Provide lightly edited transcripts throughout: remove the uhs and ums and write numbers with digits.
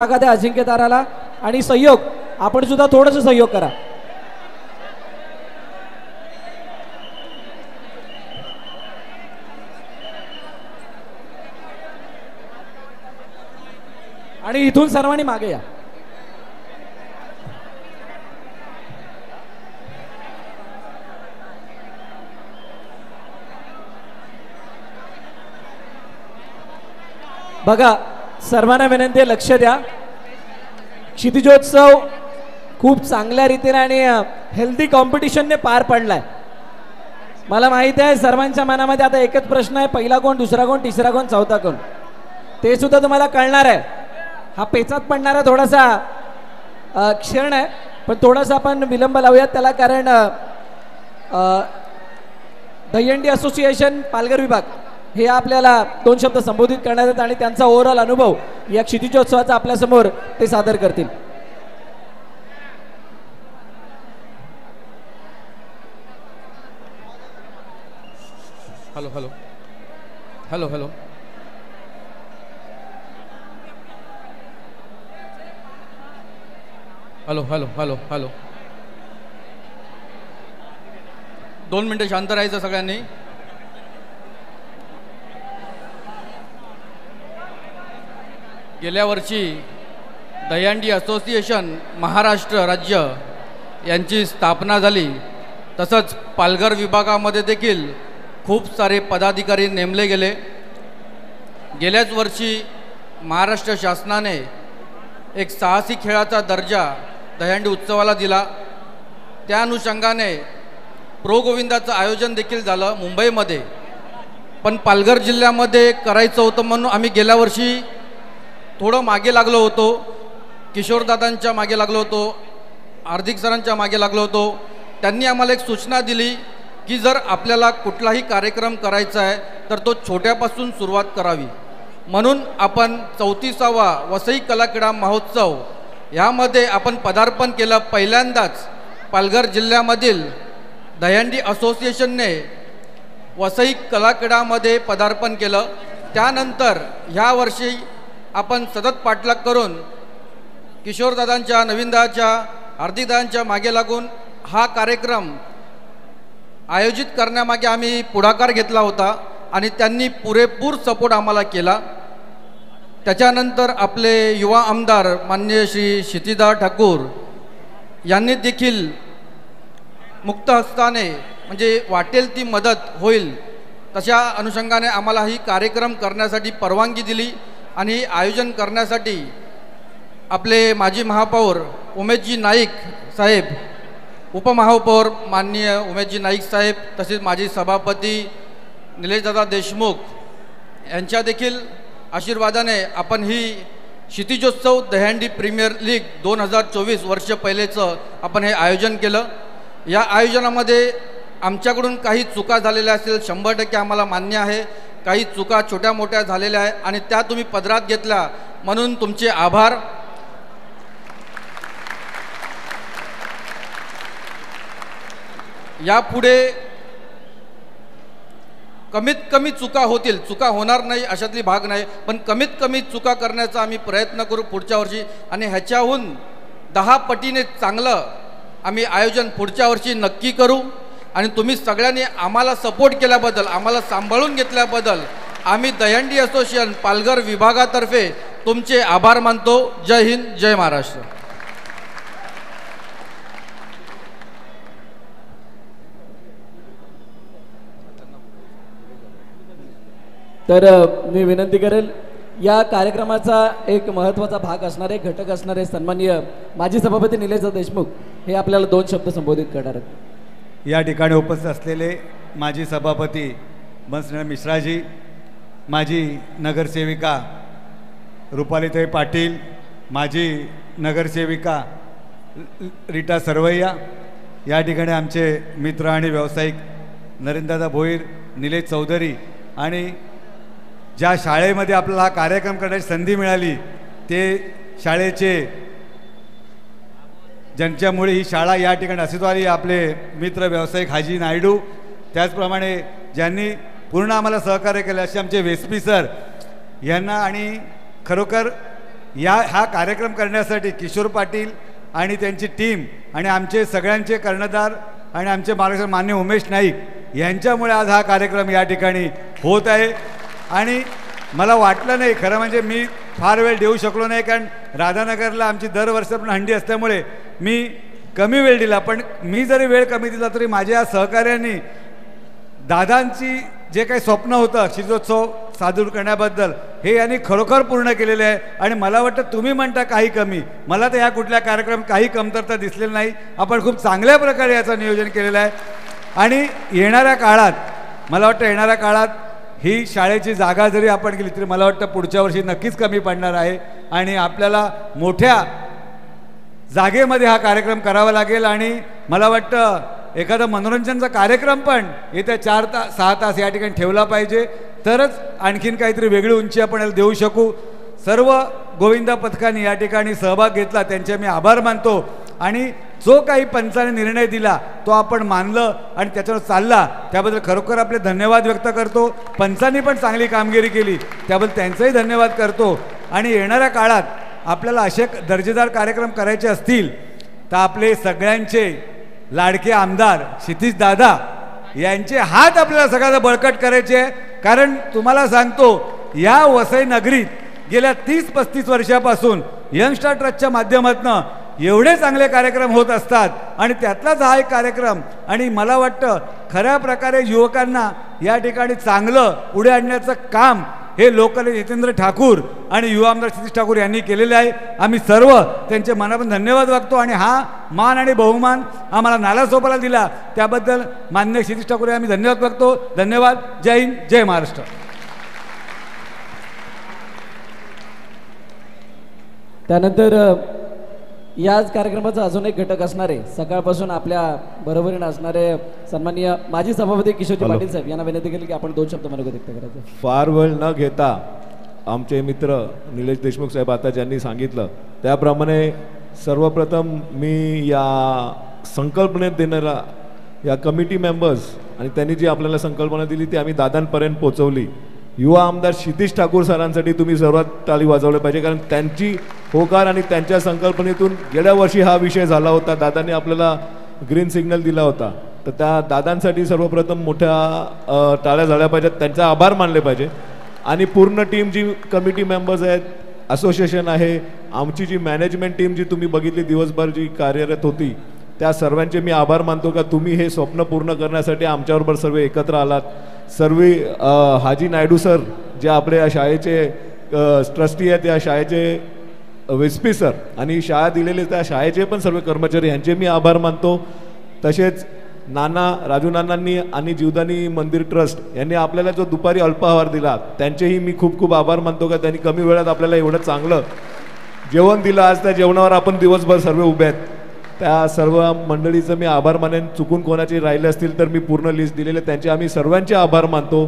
द्या अजिंक्यताराला आणि सहयोग आपण सुद्धा थोडंसं सहयोग करा. आणि इथून सर्वांनी मागे या. बघा सर्वांना विनंती आहे, लक्ष द्या. क्षितिजोत्सव खूप चांगल्या रीतीने आणि हेल्दी कॉम्पिटिशनने पार पडलाय. मला माहिती आहे सर्वांच्या मनामध्ये आता एकच प्रश्न आहे, पहिला कोण, दुसरा कोण, तिसरा कोण, चौथा कोण, ते सुद्धा तुम्हाला कळणार आहे. हा पेचात पडणारा थोडासा क्षण आहे, पण थोडासा आपण विलंब लावूयात त्याला, कारण दहीहंडी असोसिएशन पालघर विभाग हे आपल्याला दोन शब्द संबोधित करणार आहेत आणि त्यांचा ओव्हरऑल अनुभव या क्षितिजोत्सवाचा आपल्यासमोर ते सादर करतील. Hello hello hello hello hello hello hello hello 2 मिनिटं शांत राहायचं सगळ्यांनी. गेल्या वर्षी दहीहंडी असोसिएशन महाराष्ट्र राज्य यांची स्थापना झाली. तसंच पालघर विभागामध्ये देखील खूप सारे पदाधिकारी नेमले गेले. गेल्याच वर्षी महाराष्ट्र शासनाने एक साहसी खेळाचा दर्जा दहीहंडी उत्सवाला दिला. त्या अनुषंगाने प्रो गोविंदाचं आयोजन देखील झालं मुंबईमध्ये, पण पालघर जिल्ह्यामध्ये करायचं होतं म्हणून आम्ही गेल्या वर्षी थोडं मागे लागलो होतो. किशोरदादांच्या मागे लागलो होतो, हार्दिक सरांच्या मागे लागलो होतो. त्यांनी आम्हाला एक सूचना दिली की जर आपल्याला कुठलाही कार्यक्रम करायचा आहे तर तो छोट्यापासून सुरुवात करावी. म्हणून आपण 34वा वसई कला क्रीडा महोत्सव यामध्ये आपण पदार्पण केलं. पहिल्यांदाच पालघर जिल्ह्यामधील दहीहंडी असोसिएशनने वसई कला क्रीडामध्ये पदार्पण केलं. त्यानंतर ह्या वर्षी आपण सतत पाठलाग करून किशोरदादांच्या, नवीनदादांच्या, हार्दिकदादांच्या मागे लागून हा कार्यक्रम आयोजित करण्यामागे आम्ही पुढाकार घेतला होता आणि त्यांनी पुरेपूर सपोर्ट आम्हाला केला. त्याच्यानंतर आपले युवा आमदार माननीय श्री क्षितिजा ठाकूर यांनी देखील मुक्त हस्ताने म्हणजे वाटेल ती मदत होईल तशा अनुषंगाने आम्हाला ही कार्यक्रम करण्यासाठी परवानगी दिली. आणि आयोजन करण्यासाठी आपले माजी महापौर उमेशजी नाईक साहेब, उपमहापौर माननीय उमेशजी नाईक साहेब, तसेच माजी सभापती निलेशदादा देशमुख यांच्या देखील आशीर्वादाने आपण ही क्षितिजोत्सव दहीहंडी प्रीमियर लीग 2024 वर्ष पहिलेचं आपण हे आयोजन केलं. या आयोजनामध्ये आमच्याकडून काही चुका झालेल्या असतील 100% आम्हाला मान्य आहे. काही चुका छोट्या मोठ्या झालेल्या आहे आणि त्या तुम्ही पदरात घेतल्या म्हणून तुमचे आभार. यापुढे कमीत कमी चुका होतील, चुका होणार नाही अशातली भाग नाही, पण कमीत कमी चुका करण्याचा आम्ही प्रयत्न करू पुढच्या वर्षी. आणि ह्याच्याहून 10 पटीने चांगलं आम्ही आयोजन पुढच्या वर्षी नक्की करू. आणि तुम्ही सगळ्यांनी आम्हाला सपोर्ट केल्याबद्दल, आम्हाला सांभाळून घेतल्याबद्दल आम्ही दहीहंडी असोसिएशन पालघर विभागातर्फे तुमचे आभार मानतो. जय हिंद, जय महाराष्ट्र. तर मी विनंती करेल, या कार्यक्रमाचा एक महत्त्वाचा भाग असणारे, घटक असणारे सन्माननीय माजी सभापती निलेशदादा देशमुख हे आपल्याला 2 शब्द संबोधित करणार आहेत. या ठिकाणी उपस्थित असलेले माजी सभापती बंसनाथ मिश्राजी, माजी नगरसेविका रुपालीताई पाटील, माजी नगरसेविका रीटा सरवैया, या ठिकाणी आमचे मित्र आणि व्यावसायिक नरेंद्रदादा भोईर, निलेश चौधरी, आणि ज्या शाळेमध्ये आपल्याला हा कार्यक्रम करण्याची संधी मिळाली ते शाळेचे, ज्यांच्यामुळे ही शाळा या ठिकाणी अस्तित्वात आली, आपले मित्र व्यावसायिक हाजी नायडू, त्याचप्रमाणे ज्यांनी पूर्ण आम्हाला सहकार्य केलं असे आमचे वेस्पी सर यांना, आणि खरोखर हा कार्यक्रम करण्यासाठी किशोर पाटील आणि त्यांची टीम आणि आमचे सगळ्यांचे कर्णधार आणि आमचे मार्गदर्शक मान्य उमेश नाईक यांच्यामुळे आज हा कार्यक्रम या ठिकाणी होत आहे. आणि मला वाटलं नाही खरं म्हणजे मी फार वेळ देऊ शकलो नाही, कारण राधानगरला आमची दरवर्षापासून हंडी असल्यामुळे मी कमी वेळ दिला. पण मी जरी वेळ कमी दिला तरी माझ्या सहकार्यांनी दादांची जे काही स्वप्न होतं शिजोत्सव सादर करण्याबद्दल हे यांनी खरोखर पूर्ण केलेले आहे. आणि मला वाटतं तुम्ही म्हणता काही कमी, मला तर या कुठल्या कार्यक्रम काही कमतरता दिसलेली नाही. आपण खूप चांगल्या प्रकारे याचं नियोजन केलेलं आहे. आणि येणाऱ्या काळात मला वाटतं येणाऱ्या काळात ही शाळेची जागा जरी आपण गेली तरी मला वाटतं पुढच्या वर्षी नक्कीच कमी पडणार आहे आणि आपल्याला मोठ्या जागेमध्ये हा कार्यक्रम करावा लागेल. आणि मला वाटतं एखादा मनोरंजनचा कार्यक्रम पण येत्या 4-6 तास या ठिकाणी ठेवला पाहिजे, तरच आणखीन काहीतरी वेगळी उंची आपण याला देऊ शकू. सर्व गोविंदा पथकाने या ठिकाणी सहभाग घेतला, त्यांचे मी आभार मानतो. आणि जो काही पंचाने निर्णय दिला तो आपण मानलं आणि त्याच्यावर चालला, त्याबद्दल खरोखर आपले धन्यवाद व्यक्त करतो. पंचांनी पण चांगली कामगिरी केली, त्याबद्दल त्यांचाही धन्यवाद करतो. आणि येणाऱ्या काळात आपल्याला असे दर्जेदार कार्यक्रम करायचे असतील तर आपले सगळ्यांचे लाडके आमदार क्षितिज दादा यांचे हात आपल्याला सगळ्यांना बळकट करायचे. कारण तुम्हाला सांगतो या वसई नगरीत गेल्या 30-35 वर्षापासून यंगस्टार ट्रस्टच्या माध्यमातून एवढे चांगले कार्यक्रम होत असतात आणि त्यातलाच हा एक कार्यक्रम. आणि मला वाटतं खऱ्या प्रकारे युवकांना या ठिकाणी चांगलं पुढे आणण्याचं काम हे लोकल जितेंद्र ठाकूर आणि युवा आमदार क्षितिज ठाकूर यांनी केलेले आहे. आम्ही सर्व त्यांचे मनापासून धन्यवाद वागतो. आणि हा मान आणि बहुमान आम्हाला नालासोपाला दिला त्याबद्दल मान्य क्षितिज ठाकूर आम्ही धन्यवाद वागतो. धन्यवाद. जय हिंद, जय महाराष्ट्र. त्यानंतर याच कार्यक्रमाचा अजून एक घटक असणार आहे. सकाळपासून आपल्या बरोबरीने असणारे सन्माननीय माजी सभापती किशोरजी पाटील साहेब यांना विनंती केली की आपण 2 शब्द मनोगत व्यक्त करायचं. फार वेळ न घेता आमचे मित्र निलेश देशमुख साहेब आता ज्यांनी सांगितलं त्याप्रमाणे सर्वप्रथम मी या संकल्पनेत देणारा या कमिटी मेंबर्स आणि त्यांनी जी आपल्याला संकल्पना दिली ती आम्ही दादांपर्यंत पोहोचवली. युवा आमदार क्षितिज ठाकूर सरांसाठी तुम्ही सर्वात टाळी वाजवले पाहिजे, कारण त्यांची होकार आणि त्यांच्या संकल्पनेतून गेल्या वर्षी हा विषय झाला होता. दादांनी आपल्याला ग्रीन सिग्नल दिला होता, तर त्या दादांसाठी सर्वप्रथम मोठ्या टाळ्या झाल्या पाहिजेत, त्यांचा आभार मानले पाहिजे. आणि पूर्ण टीम जी कमिटी मेंबर्स आहेत, असोसिएशन आहे, आमची जी मॅनेजमेंट टीम जी तुम्ही बघितली दिवसभर जी कार्यरत होती, त्या सर्वांचे मी आभार मानतो का तुम्ही हे स्वप्न पूर्ण करण्यासाठी आमच्याबरोबर सर्व एकत्र आलात. सर्व हाजी नायडू सर जे आपल्या शाळेचे ट्रस्टी आहेत, त्या शाळेचे व्हिस्पी सर आणि शाळा दिलेले त्या शाळेचे पण सर्व कर्मचारी यांचे मी आभार मानतो. तसेच राजू नानांनी आणि जीवदानी मंदिर ट्रस्ट यांनी आपल्याला जो दुपारी अल्पाहार दिला त्यांचेही मी खूप खूप आभार मानतो का त्यांनी कमी वेळात आपल्याला एवढं चांगलं जेवण दिलं. आज त्या जेवणावर आपण दिवसभर सर्व उभे आहेत. त्या सर्व मंडळीचं मी आभार मानेन. चुकून कोणाचे राहिले असतील तर मी पूर्ण लिस्ट दिलेले त्यांचे आम्ही सर्वांचे आभार मानतो.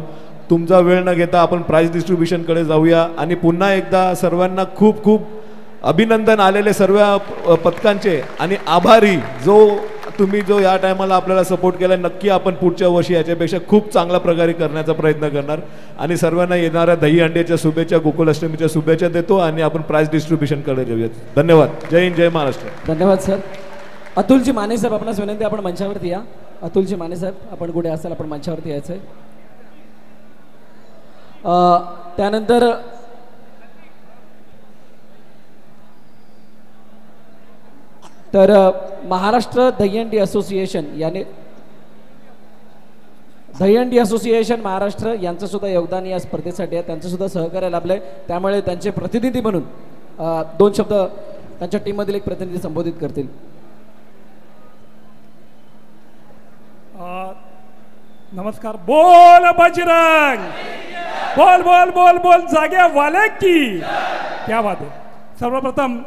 तुमचा वेळ न घेता आपण प्राइज डिस्ट्रीब्युशनकडे जाऊया. आणि पुन्हा एकदा सर्वांना खूप खूप अभिनंदन आलेले सर्व पथकांचे आणि आभारी तुम्ही जो या टायमाला आपल्याला सपोर्ट केला. नक्की आपण पुढच्या वर्षी याच्यापेक्षा खूप चांगल्या प्रकारे करण्याचा प्रयत्न करणार. आणि सर्वांना येणाऱ्या दहीहंडीच्या शुभेच्छा, गोकुलाष्टमीच्या शुभेच्छा देतो आणि आपण प्राइज डिस्ट्रीब्युशनकडे जाऊयात. धन्यवाद. जय हिंद, जय महाराष्ट्र. धन्यवाद सर. अतुलजी माने साहेब आपणास विनंती, आपण मंचावरती या. अतुलजी माने साहेब आपण कुठे असाल आपण मंचावरती यायचं आहे. त्यानंतर तर महाराष्ट्र दहीहंडी असोसिएशन याने दहीहंडी असोसिएशन महाराष्ट्र यांचं सुद्धा योगदान या स्पर्धेसाठी आहे. त्यांचं सुद्धा सहकार्य लाभलंय. त्यामुळे त्यांचे प्रतिनिधी म्हणून 2 शब्द त्यांच्या टीममधील एक प्रतिनिधी संबोधित करतील. नमस्कार. बोल बजरंग, बोल बोल बोल बोल जाग्या वाले की क्या बात आहे. सर्वप्रथम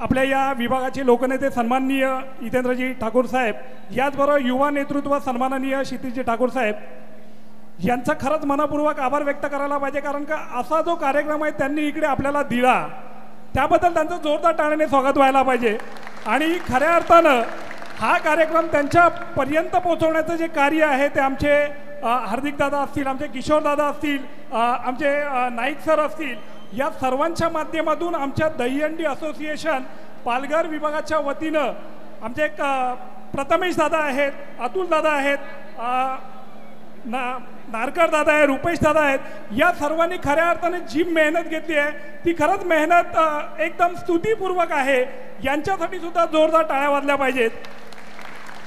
आपल्या या विभागाचे लोकनेते सन्माननीय जितेंद्रजी ठाकूर साहेब, याचबरोबर युवा नेतृत्व सन्माननीय क्षितिजजी ठाकूर साहेब यांचा खरंच मनपूर्वक आभार व्यक्त करायला पाहिजे. कारण का असा जो कार्यक्रम आहे त्यांनी इकडे आपल्याला दिला त्याबद्दल त्यांचं जोरदार टाळ्याने स्वागत व्हायला पाहिजे. आणि खऱ्या अर्थानं हा कार्यक्रम त्यांच्यापर्यंत पोहोचवण्याचं जे कार्य आहे ते आमचे हार्दिक दादा असतील, आमचे किशोर दादा असतील, आमचे नाईक सर असतील, या सर्वांच्या माध्यमातून आमच्या दहीहंडी असोसिएशन पालघर विभागाच्या वतीनं आमचे एक प्रथमेश दादा आहेत, अतुल दादा आहेत, नारकर दादा आहे, रुपेश दादा आहेत, या सर्वांनी खऱ्या अर्थाने जी मेहनत घेतली आहे ती खरंच मेहनत एकदम स्तुतीपूर्वक आहे. यांच्यासाठी सुद्धा जोरदार टाळ्या वाजल्या पाहिजेत.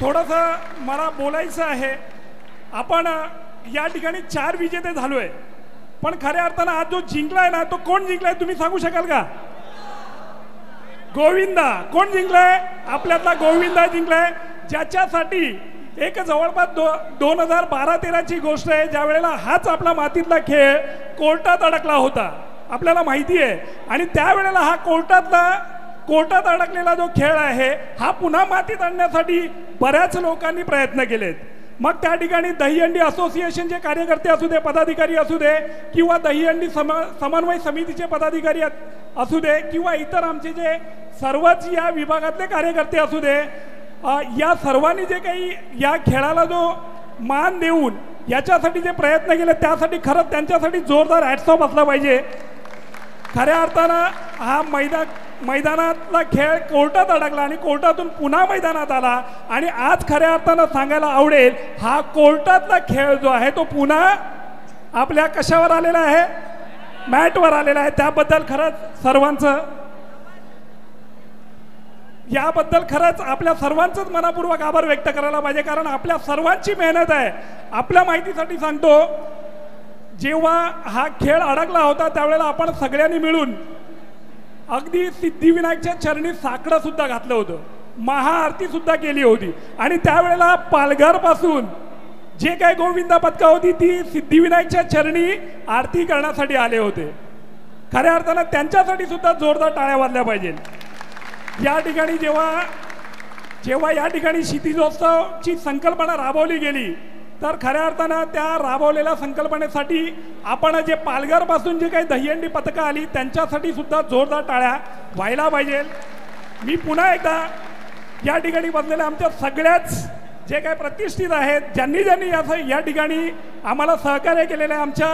थोडंसं मला बोलायचं आहे. आपण या ठिकाणी 4 विजेते झालो आहे, पण खऱ्या अर्थानं आज जो जिंकलाय ना तो कोण जिंकलाय तुम्ही सांगू शकाल का? गोविंदा. कोण जिंकलाय? आपल्यातला गोविंदा जिंकलाय, ज्याच्यासाठी एक जवळपास 2012-13ची गोष्ट आहे, ज्या वेळेला हाच आपला मातीतला खेळ कोर्टात अडकला होता, आपल्याला माहिती आहे. आणि त्यावेळेला हा कोर्टात अडकलेला जो खेळ आहे हा पुन्हा मातीत आणण्यासाठी बऱ्याच लोकांनी प्रयत्न केलेत. मग त्या ठिकाणी दहीहंडी असोसिएशनचे कार्यकर्ते असू दे, पदाधिकारी असू दे, किंवा दहीहंडी समन्वय समितीचे पदाधिकारी असू दे, किंवा इतर आमचे जे सर्वच या विभागातले कार्यकर्ते असू दे, या सर्वांनी जे काही या खेळाला जो मान देऊन याच्यासाठी जे प्रयत्न केले त्यासाठी खरंच त्यांच्यासाठी जोरदार हॅट्स ऑफ असला पाहिजे. खऱ्या अर्थानं हा मैदानातला खेळ कोर्टात अडकला आणि कोर्टातून पुन्हा मैदानात आला, आणि आज खऱ्या अर्थानं सांगायला आवडेल हा कोर्टातला खेळ जो आहे तो पुन्हा आपल्या कशावर आलेला आहे? मॅटवर आलेला आहे. त्याबद्दल खरंच आपल्या सर्वांचंच मनापूर्वक आभार व्यक्त करायला पाहिजे, कारण आपल्या सर्वांची मेहनत आहे. आपल्या माहितीसाठी सांगतो, जेव्हा हा खेळ अडकला होता त्यावेळेला आपण सगळ्यांनी मिळून अगदी सिद्धिविनायकच्या चरणी साकडं सुद्धा घातलं होतं, महाआरती सुद्धा केली होती, आणि त्यावेळेला पालघर पासून जे काही गोविंदा पथकं होती ती सिद्धिविनायकच्या चरणी आरती करण्यासाठी आले होते. खऱ्या अर्थानं त्यांच्यासाठी सुद्धा जोरदार टाळ्या वाजल्या पाहिजे. या ठिकाणी जेव्हा या ठिकाणी क्षितिजोत्सवची संकल्पना राबवली गेली तर खऱ्या अर्थानं त्या राबवलेल्या संकल्पनेसाठी आपण जे पालघरपासून जे काही दहीहंडी पथकं आली त्यांच्यासाठी सुद्धा जोरदार टाळ्या व्हायला पाहिजे. मी पुन्हा एकदा या ठिकाणी बसलेल्या आमच्या सगळ्याच जे काही प्रतिष्ठित आहेत, ज्यांनी या ठिकाणी आम्हाला सहकार्य केलेलं आहे, आमच्या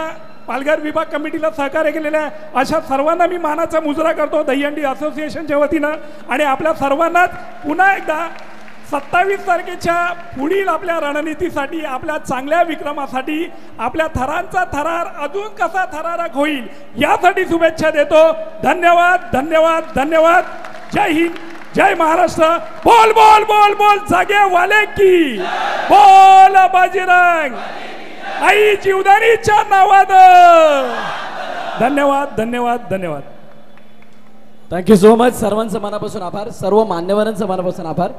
पालघर विभाग कमिटीला सहकार्य केलेलं आहे, अशा सर्वांना मी मानाचा मुजरा करतो दहीहंडी असोसिएशनच्या वतीनं. आणि आपल्या सर्वांनाच पुन्हा एकदा 27 तारखेच्या पुढील आपल्या रणनीतीसाठी, आपल्या चांगल्या विक्रमासाठी, आपल्या थरांचा थरार अजून कसा थरारक होईल यासाठी शुभेच्छा देतो. धन्यवाद, धन्यवाद, धन्यवाद. जय हिंद, जय महाराष्ट्र. बोल बोल बोल बोल जागे वाले की, बोल बजरंग आई जीवदानीच्या नावानं. धन्यवाद, धन्यवाद, धन्यवाद. Thank you so much. सर्वांचं मनापासून आभार, सर्व मान्यवरांचं मनापासून आभार.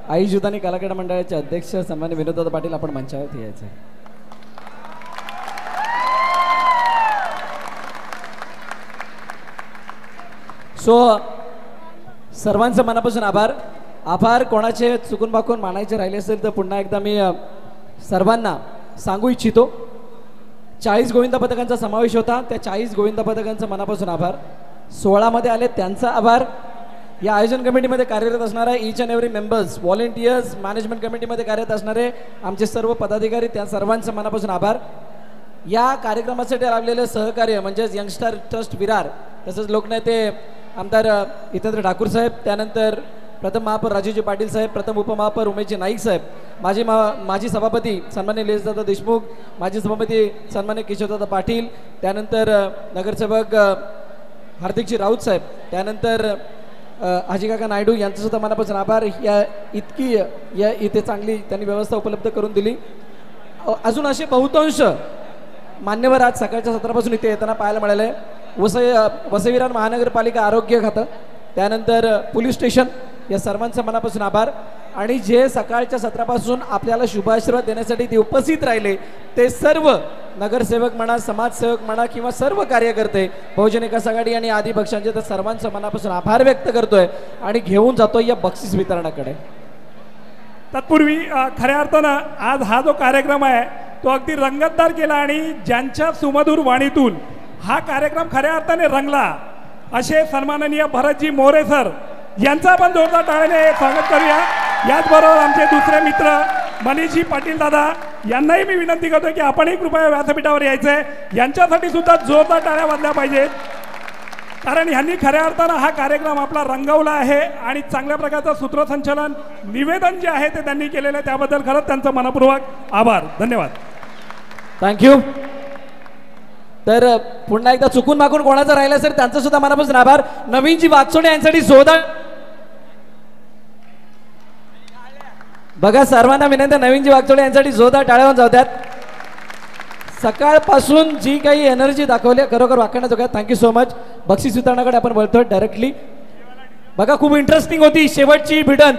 आई जीवदानी कलाक्रीडा मंडळाचे अध्यक्ष सन्मान्य विनोददादा पाटील, आपण मंचावरती यायचं. सर्वांचं मनापासून आभार. कोणाचे चुकून बाकून मानायचे राहिले असेल तर पुन्हा एकदा मी सर्वांना सांगू इच्छितो, 40 गोविंदा पथकांचा समावेश होता. त्या 40 गोविंदा पथकांचा मनापासून आभार. 16 मध्ये आले त्यांचा आभार. या आयोजन कमिटीमध्ये कार्यरत असणारे each and every members, volunteers, management कमिटीमध्ये कार्यरत असणारे आमचे सर्व पदाधिकारी, त्या सर्वांचं मनापासून आभार. या कार्यक्रमासाठी लाभलेले सहकार्य म्हणजेच यंगस्टर ट्रस्ट विरार, तसंच लोकनेते आमदार हितेंद्र ठाकूर साहेब, त्यानंतर प्रथम महापौर राजूजी पाटील साहेब, प्रथम उपमहापौर उमेशजी नाईक साहेब, माजी सभापती सन्मान्य निलेशदादा देशमुख, माजी सभापती सन्मान्य किशोरदादा पाटील, त्यानंतर नगरसेवक हार्दिकजी राऊत साहेब, त्यानंतर हाजीकाका नायडू यांचं सुद्धा मनापासून आभार. इथे चांगली त्यांनी व्यवस्था उपलब्ध करून दिली. अजून असे बहुतांश मान्यवर आज सकाळच्या सत्रापासून इथे येताना पाहायला मिळाले. वसई-विरार महानगरपालिका आरोग्य खातं, त्यानंतर पोलीस स्टेशन, या सर्वांचं मनापासून आभार. आणि जे सकाळच्या सत्रापासून आपल्याला शुभाशीर्वाद देण्यासाठी ते उपस्थित राहिले ते सर्व नगरसेवक म्हणा, समाजसेवक म्हणा, किंवा सर्व कार्यकर्ते बहुजन विकास आघाडी आणि आदी पक्षांचे, तर सर्वांचं मनापासून आभार व्यक्त करतोय आणि घेऊन जातोय या बक्षीस वितरणाकडे. तत्पूर्वी खऱ्या अर्थानं आज हा जो कार्यक्रम आहे तो अगदी रंगतदार केला आणि ज्यांच्या सुमधुर वाणीतून हा कार्यक्रम खऱ्या अर्थाने रंगला असे सन्माननीय भरतजी मोरे सर यांचा आपण जोरदार टाळ्याने स्वागत करूया. याचबरोबर आमचे दुसरे मित्र मनीषजी पाटील दादा, यांनाही मी विनंती करतो की आपणही कृपया व्यासपीठावर यायचंय. यांच्यासाठी सुद्धा जोरदार टाळ्या वाजल्या पाहिजेत, कारण ह्यांनी खऱ्या अर्थानं हा कार्यक्रम आपला रंगवला आहे आणि चांगल्या प्रकारचं सूत्रसंचलन निवेदन जे आहे ते त्यांनी केलेलं आहे. त्याबद्दल खरंच त्यांचं मनपूर्वक आभार. धन्यवाद. थँक्यू. तर पुन्हा एकदा चुकून मागून कोणाचं राहिलं असेल त्यांचं सुद्धा मनापासून आभार. नवीनजी वागचोडे यांसाठी जोरदार. बघा सर्वांना विनंती, नवीनजी वागचोडे यांसाठी जोरदार टाळ्या जाऊ द्यात. सकाळपासून जी काही एनर्जी दाखवली खरोखर वाकण्याजोग्या. Thank you so much. बक्षीस वितरणाकडे आपण बोलतोय डायरेक्टली. बघा खूप इंटरेस्टिंग होती शेवटची भिडंत.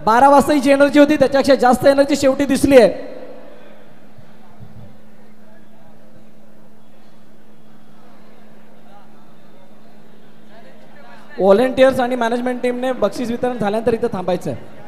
12 वाजता जी एनर्जी होती त्याच्यापेक्षा जास्त एनर्जी शेवटी दिसली आहे. व्हॉलेंटियर्स आणि मॅनेजमेंट टीमने बक्षीस वितरण झाल्यानंतर इथं थांबायचं आहे.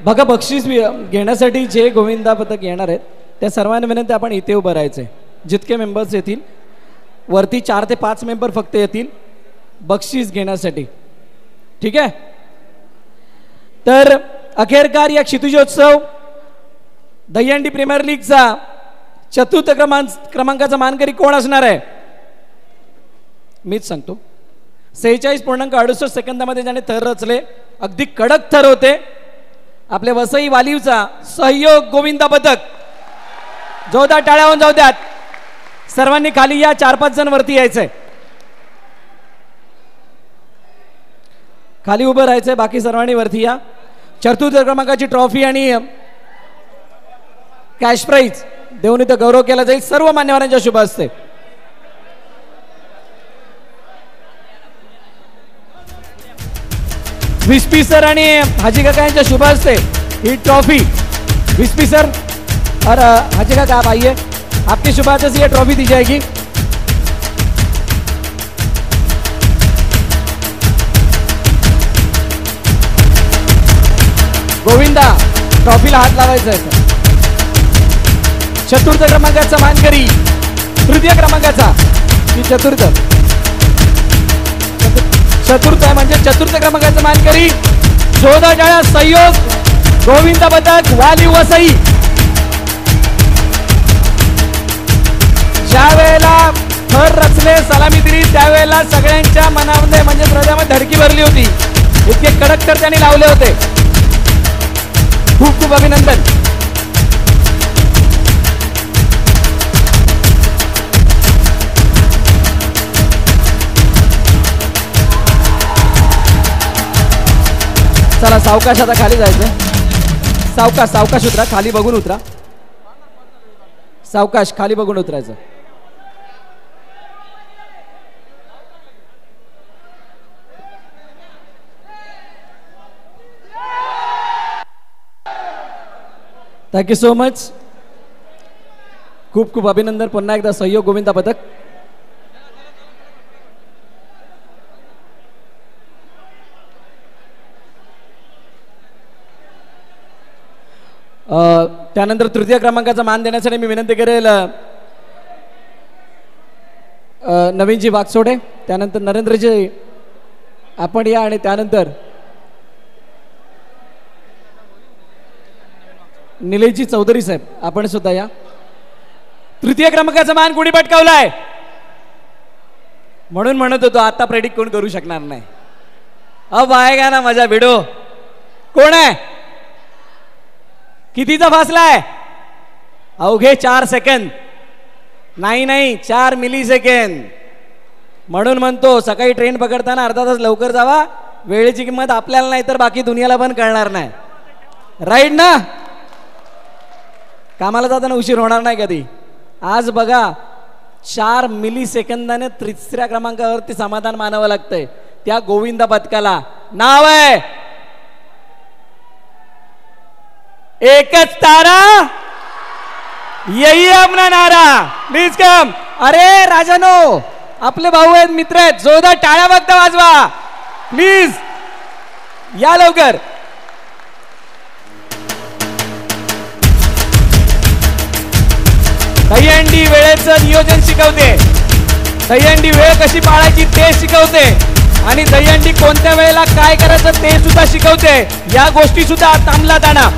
बघा बक्षीस घेण्यासाठी जे गोविंदा पथक येणार आहेत त्या सर्वांना विनंती आपण इथे उभं राहायचं आहे. जितके मेंबर्स येतील वरती 4 ते 5 मेंबर फक्त येतील बक्षीस घेण्यासाठी. ठीक आहे. तर अखेरकार या क्षितिजोत्सव दहीहंडी प्रीमियर लीगचा चतुर्थ क्रमांकाचा मानकरी कोण असणार आहे मीच सांगतो. 46.68 सेकंदामध्ये ज्याने थर रचले, अगदी कडक थर होते. आपले वसई वालीवचा सहयोग गोविंदा पथक. जोरदार टाळ्या होऊन जाऊ द्यात. सर्वांनी खाली या. 4-5 जण वरती यायचंय. खाली उभं राहायचंय. बाकी सर्वांनी वरती या. चतुर्थ क्रमांकाची ट्रॉफी आणि कॅश प्राइज देऊन इथं गौरव केला जाईल सर्व मान्यवरांच्या शुभ हस्ते. विस्पी सर आणि हाजी काका यांच्या शुभ हस्ते ही ट्रॉफी. विस्पी सर और हाजी काका आप आइए, आपके शुभ हस्ते से ये ट्रॉफी दी जाएगी. गोविंदा ट्रॉफीला हात लावायचा आहे. चतुर्थ क्रमांकाचा मानकरी, तृतीय क्रमांकाचा की चतुर्थ आहे म्हणजे चतुर्थ क्रमांकाचा मानकरी. जोरदार टाळ्या. सहयोग गोविंदा पथक वाली वसई. ज्या वेळेला थर रचले, सलामी दिली त्यावेळेला सगळ्यांच्या मनामध्ये म्हणजे हृदयामध्ये धडकी भरली होती. इतके कडक थर त्यांनी लावले होते. खूप खूप अभिनंदन. चला सावकाश आता खाली जायचं. सावकाश सावकाश उतरा. खाली बघून उतरा. सावकाश खाली बघून उतरायचं. Thank you so much. खूप खूप अभिनंदन. पुन्हा एकदा सहयोग गोविंदा पथक. त्यानंतर तृतीय क्रमांकाचा मान देण्यासाठी मी विनंती करेल नवीनजी वागचोडे, त्यानंतर नरेंद्रजी आपण या आणि त्यानंतर निलेशजी चौधरी साहेब आपण सुद्धा या. तृतीय क्रमांकाचा मान कोणी पटकावलाय म्हणून म्हणत होतो आता प्रेडिक्ट कोण करू शकणार नाही. अब आएगा ना मजा. भिडो कोण आहे? कितीचा फासला आहे? अवघे 4 सेकंद. नाही 4 मिली सेकंद. म्हणून म्हणतो सकाळी ट्रेन पकडताना अर्धा तास लवकर जावा. वेळेची किंमत आपल्याला नाही तर बाकी दुनियाला पण कळणार नाही. राईट ना? कामाला जाताना उशीर होणार नाही कधी. आज बघा 4 मिली सेकंदाने तिसऱ्या क्रमांकावरती समाधान मानावं लागतंय. त्या गोविंदा पथकाला नाव आहे एकच तारा, यही अपना नारा. Please come. अरे राजानो आपले भाऊ आहेत, मित्र आहेत, जोरदार टाळ्या बघता वाजवा प्लीज, या लवकर. दहीहंडी वेळेचं नियोजन शिकवते, दहीहंडी वेळ कशी पाळायची ते शिकवते, आणि दहीहंडी कोणत्या वेळेला काय करायचं ते सुद्धा शिकवते. या गोष्टी सुद्धा अंमलात आणा.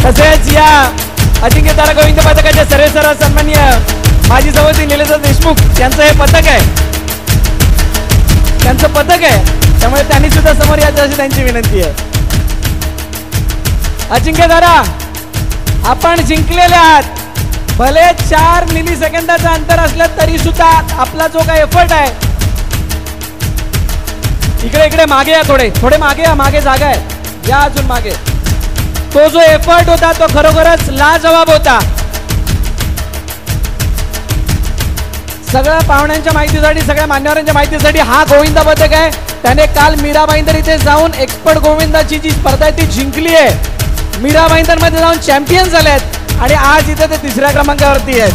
तसेच या अजिंक्यतारा गोविंद पथकाचे सर्वेसर्वा सन्माननीय माजी सभापती निलेश देशमुख यांचं हे पथक आहे, त्यांचं पथक आहे, त्यामुळे त्यांनी सुद्धा समोर यायचं अशी त्यांची विनंती आहे. अजिंक्यतारा आपण जिंकलेले आहात. भले 4 मिली सेकंदाचं अंतर असलं तरी सुद्धा आपला जो काही एफर्ट आहे, इकडे इकडे मागे या, थोडे थोडे मागे या, मागे जागा आहे, या अजून मागे. तो जो एफर्ट होता तो खरोखरच लाजवाब होता. सगळ्या पाहुण्यांच्या माहितीसाठी, सगळ्या मान्यवरांच्या माहितीसाठी हा गोविंदा पथक आहे. त्याने काल मीरा भाईंदर इथे जाऊन एक्सपर्ट गोविंदाची जी स्पर्धा आहे ती जिंकली आहे. मीरा भाईंदर मध्ये जाऊन चॅम्पियन झालेत आणि आज इथे ते 3ऱ्या क्रमांकावरती आहेत.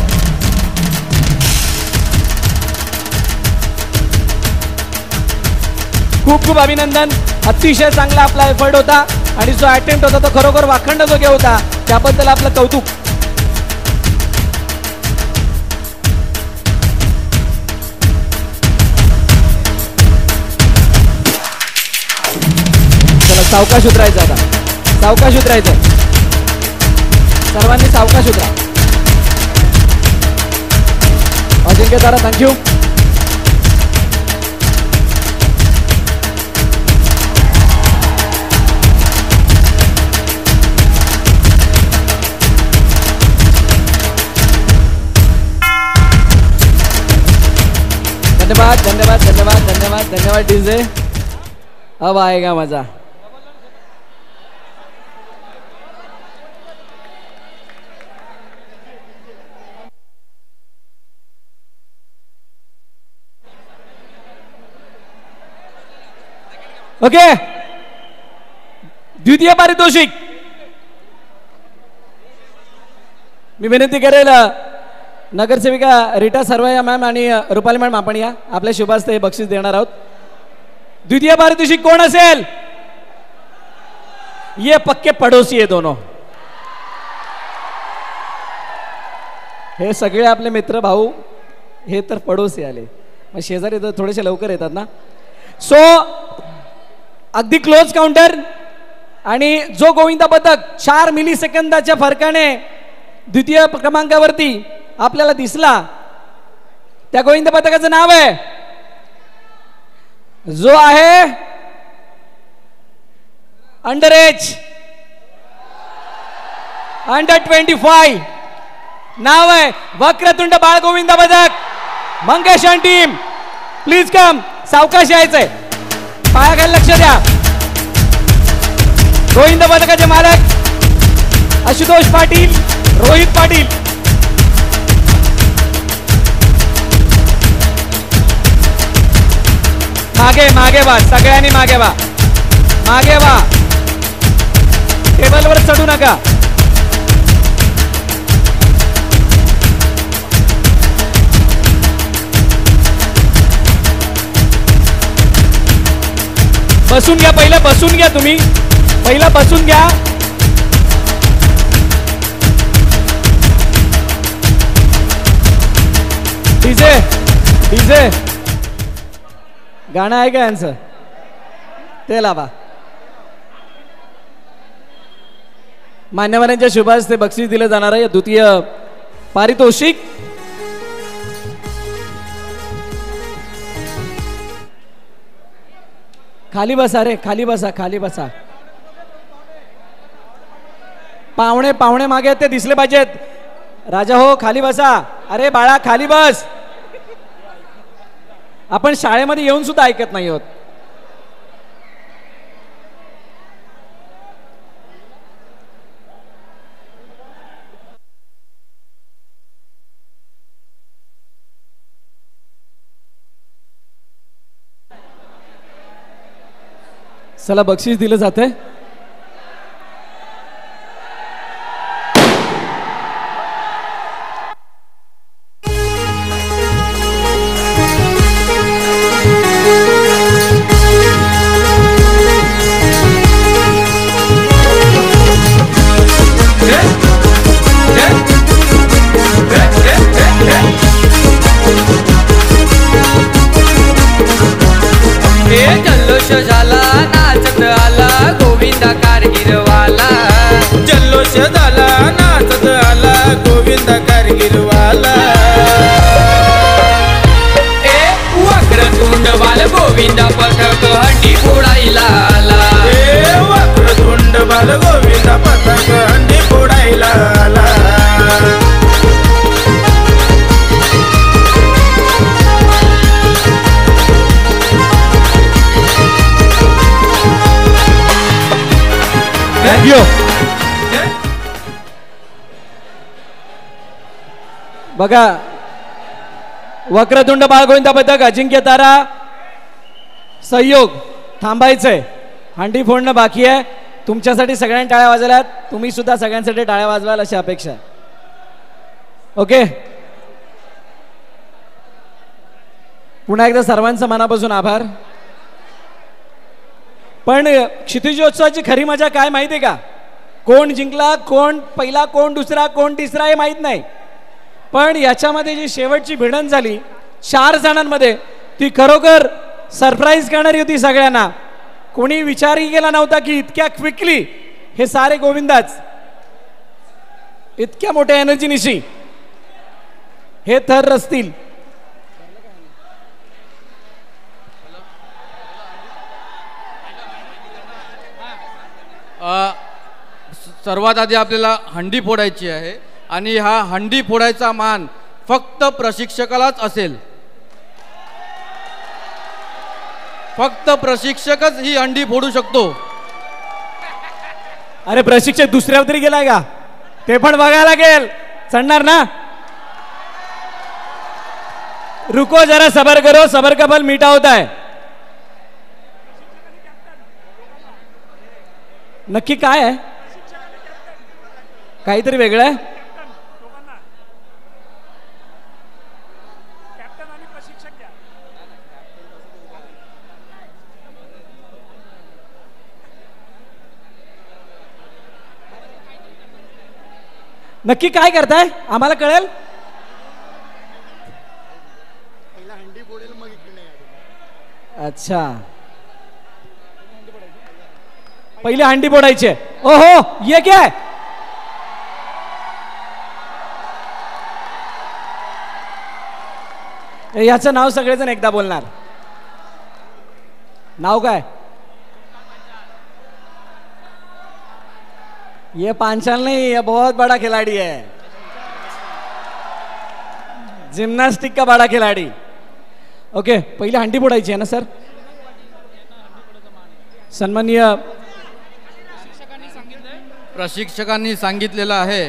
खूप खूप अभिनंदन. अतिशय चांगला आपला एफर्ट होता आणि जो अटेम्प्ट होता तो खरोखर वाखणण्याजोग्य होता, त्याबद्दल आपलं कौतुक. चला सावकाश उतरायचं, आता सावकाश उतरायचं, सर्वांनी सावकाश उतरा. अजिंक्यतारा थँक्यू. धन्यवाद धन्यवाद धन्यवाद धन्यवाद धन्यवाद डीजे. अब आएगा मजा. ओके, द्वितीय पारितोषिक मी विनंती करेल नगरसेविका रीटा सर्वया मॅम आणि रुपाली मॅम, आपण या, आपल्या शुभास्ते हे बक्षीस देणार आहोत. द्वितीय पारितोषिक कोण असेल? ये पक्के पडोसी आहे दोनों, हे सगळे आपले मित्र भाऊ, हे तर पडोसी आले, मग शेजारी तर थोडेसे लवकर येतात ना. सो अगदी क्लोज काउंटर, आणि जो गोविंदा पथक 4 मिली सेकंदाच्या फरकाने द्वितीय क्रमांकावरती आपल्याला दिसला, त्या गोविंदा पथकाचं नाव आहे, जो आहे अंडर 25, नाव आहे वक्रतुंड बाळ गोविंदा पथक. मंगेशन टीम प्लीज कम, सावकाश यायचंय, पायाखाली लक्ष द्या. गोविंदा पथकाचे मालक आशुतोष पाटील, रोहित पाटील. मागे मागे वा, सगळ्यांनी मागे वा, मागे वा, टेबलवर चढू नका. बसून घ्या, पहिलं बसून घ्या, तुम्ही पहिलं बसून घ्या. डीजे डीजे गाणं आहे का यांचं? ते लावा. मान्यवरांच्या शुभास्ते बक्षीस दिलं जाणार आहे द्वितीय पारितोषिक. खाली बसा रे, खाली बसा, खाली बसा. पाहुणे पाहुणे मागे ते दिसले पाहिजेत. राजा हो खाली बसा. अरे बाळा खाली बस. आपण शाळेमध्ये येऊन सुद्धा ऐकत नाही आहोत. चला बक्षीस दिलं जाते. जल्लोष झाला नाचत आला गोविंदा कारगिरवाला जल्लोष झाला नाचत आला गोविंद कारगिरवाला ए वक्रतुंड बाल गोविंदा पथक हंडी फोडायला आला ए वक्रतुंड बाल गोविंद पथक हंडी फोडायला आला बघा वक्रतुंड बाळगोविंदा पथक अजिंक्य तारा सहयोग थांबायचंय हंडी फोडणं बाकी आहे तुमच्यासाठी सगळ्यांनी टाळ्या वाजवल्यात तुम्ही सुद्धा सगळ्यांसाठी टाळ्या वाजवाल अशी अपेक्षा आहे ओके पुन्हा एकदा सर्वांचं मनापासून आभार पण क्षितिजोत्सवाची खरी मजा काय माहिती आहे का कोण जिंकला कोण पहिला कोण दुसरा कोण तिसरा हे माहीत नाही पण याच्यामध्ये जी शेवटची भिडण झाली 4 जणांमध्ये ती खरोखर सरप्राईज करणारी होती सगळ्यांना कोणी विचारही केला नव्हता की इतक्या क्विकली हे सारे गोविंदाच इतक्या मोठ्या एनर्जीनिशी हे थर रचतील सर्वात आधी आपल्याला हंडी फोडायची आहे आणि हा हंडी फोडायचा मान फक्त प्रशिक्षकालाच असेल फक्त प्रशिक्षकच ही हंडी फोडू शकतो अरे प्रशिक्षक दुसऱ्यावर तरी गेलाय का ते पण बघायला लागेल चढणार ना रुको जरा सबर करो सबर का फल मीठा होता है नक्की काय आहे काहीतरी वेगळं आहे नक्की काय करताय आम्हाला कळेल अच्छा पहिले हंडी फोडायची ओहो ये क्या है याचं नाव सगळेजण एकदा बोलणार नाव काय ये पांचाल नहीं ये बहुत बड़ा खिलाड़ी है जिम्नास्टिक का बड़ा खिलाड़ी ओके पहिले हंडी फोडायची आहे ना सर सन्माननीय प्रशिक्षकांनी सांगितलेलं आहे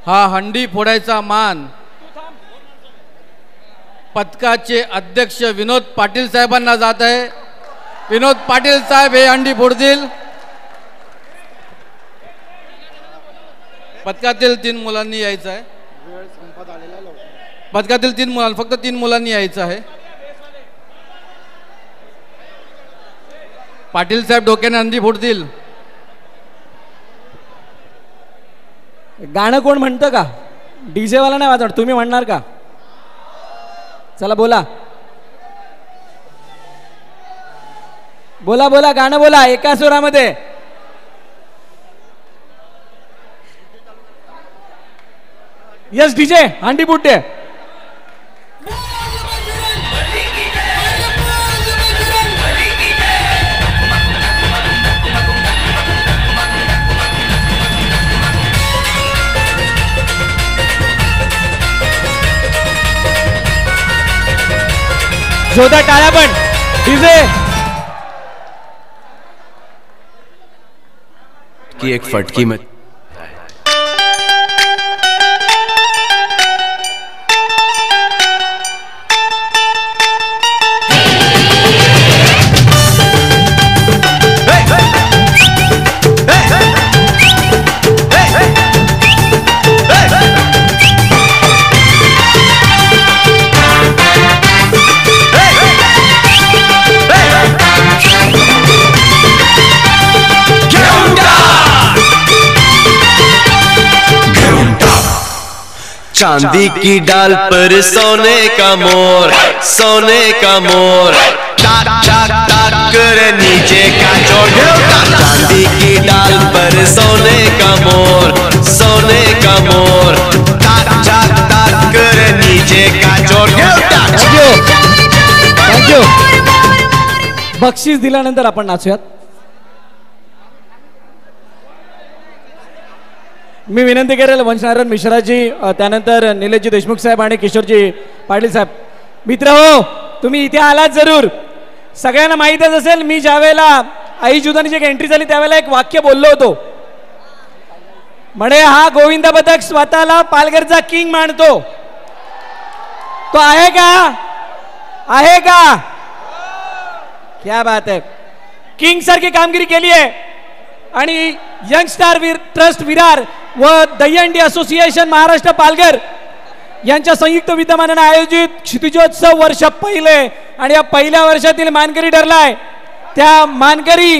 हा हंडी फोडायचा मान पथकाचे अध्यक्ष विनोद पाटील साहेबांना जात आहे विनोद पाटील साहेब हे हंडी फोडतील पथकातील 3 मुलांनी यायचं आहे पथकातील 3 मुलांना फक्त 3 मुलांनी यायचं आहे पाटील साहेब डोक्याने हंडी फोडतील गाणं कोण म्हणतं का डीजे वाला नाही वाजवणार तुम्ही म्हणणार का चला बोला बोला बोला गाणं बोला एका सुरामध्ये यस डीजे हंडी फुटते जोरदार टाळ्या पण डीजे की एक फटकी में चांदी की डाल पर सोने का मोर टाक टाक टाक कर नीचे का जोड़ चांदी की डाल पर सोने का मोर, सोने का मोर, टाक टाक टाक कर नीचे का जोड़ थँक्यू. बक्षीस दिल्यानंतर आपण नाचूयात. मी विनंती करेल वंशनारायण मिश्राजी, त्यानंतर निलेशजी देशमुख साहेब आणि किशोरजी पाटील साहेब. मित्र हो, तुम्ही इथे आलात जरूर. सगळ्यांना माहीतच असेल, मी ज्या वेळेला आई जुदानीची एक एंट्री झाली त्यावेळेला एक वाक्य बोललो होतो. म्हणे हा गोविंद पथक स्वतःला पालघरचा किंग मानतो. तो आहे का? आहे का? क्या बात है. किंग सारखी कामगिरी केली आहे. आणि यंग स्टार ट्रस्ट विरार व दहीहंडी असोसिएशन महाराष्ट्र पालघर यांच्या संयुक्त विद्यमानाने आयोजित क्षितिजोत्सव वर्ष पहिले आणि या पहिल्या वर्षातील मानकरी ठरलाय. त्या मानकरी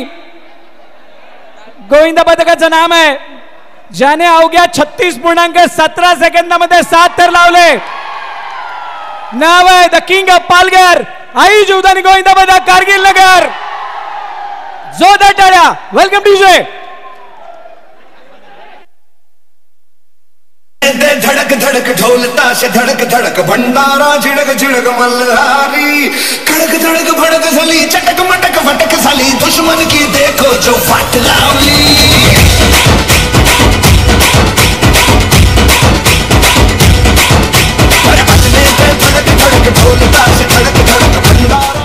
गोविंद पथकाचं नाम आहे ज्याने अवघ्या 36.17 सेकंदामध्ये 7 थर लावले. नाव आहे द किंग ऑफ पालघर, आई जीवदानी गोविंद पथक कारगिल नगर. जोरदार टाळ्या. Welcome DJ. धड़क धड़क ढोल ताश धड़क धड़क भंडारा झिड़क झिड़क मल्हारी खड़क धड़क भड़क झाली चटक मटक फटक झाली दुश्मन की देखो जो फाट लावली. अरे बजने ते धड़क धड़क ढोल ताश धड़क धड़क भंडारा.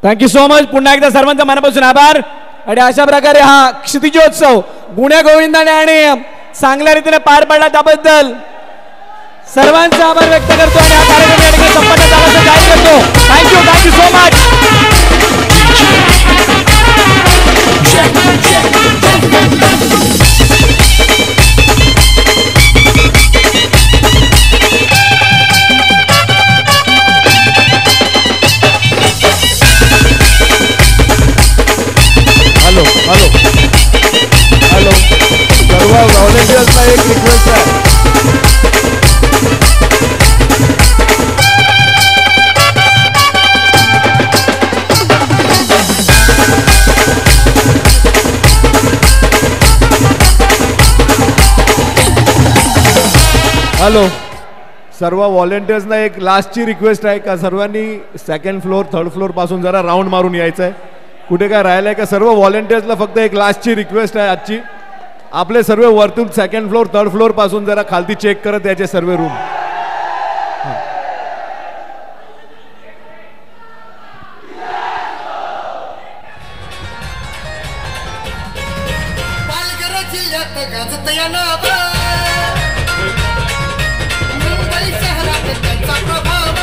Thank you so much. पुन्हा एकदा सर्वांचा मनापासून आभार. आणि अशा प्रकारे हा क्षितिजोत्सव गुण्या गोविंदाने आणि चांगल्या रीतीने पार पडला त्याबद्दल सर्वांचा आभार व्यक्त करतो आणि हा कार्यक्रम या ठिकाणी संपन्न झाल्याचं जाहीर करतो. Thank you. Thank you so much. Hello hello hello. सर्व व्हॉलेंटियर्सला एक रिक्वेस्ट आहे. हॅलो. सर्व व्हॉलेंटियर्सना एक लास्टची रिक्वेस्ट आहे का सर्वांनी सेकंड फ्लोअर थर्ड फ्लोअर पासून जरा राऊंड मारून यायचं आहे. कुठे काय राहिलं आहे का? सर्व व्हॉलेंटियर्सला फक्त एक लास्टची रिक्वेस्ट आहे आजची. आपले सर्व वरतून सेकंड फ्लोअर थर्ड फ्लोअर पासून जरा खालती चेक करत याचे सर्व रूम. पालघर जिल्ह्यात गाजत या नाव, मुंबई शहरात त्यांचा प्रभाव.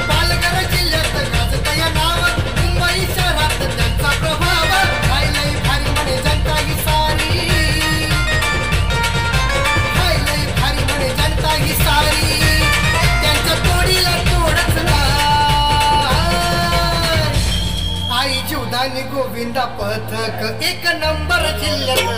पालघर जिल्ह्यात गाजत या नाव, मुंबई शहरात त्यांचा प्रभाव. हायलय भारी म्हणे जनता ही सारी, हायलय भारी म्हणे जनता ही सारी. त्यांच्या तोडीला तोडच नाही. आई जीवदानी गोविंदा पथक एक नंबर जिल्ह्यात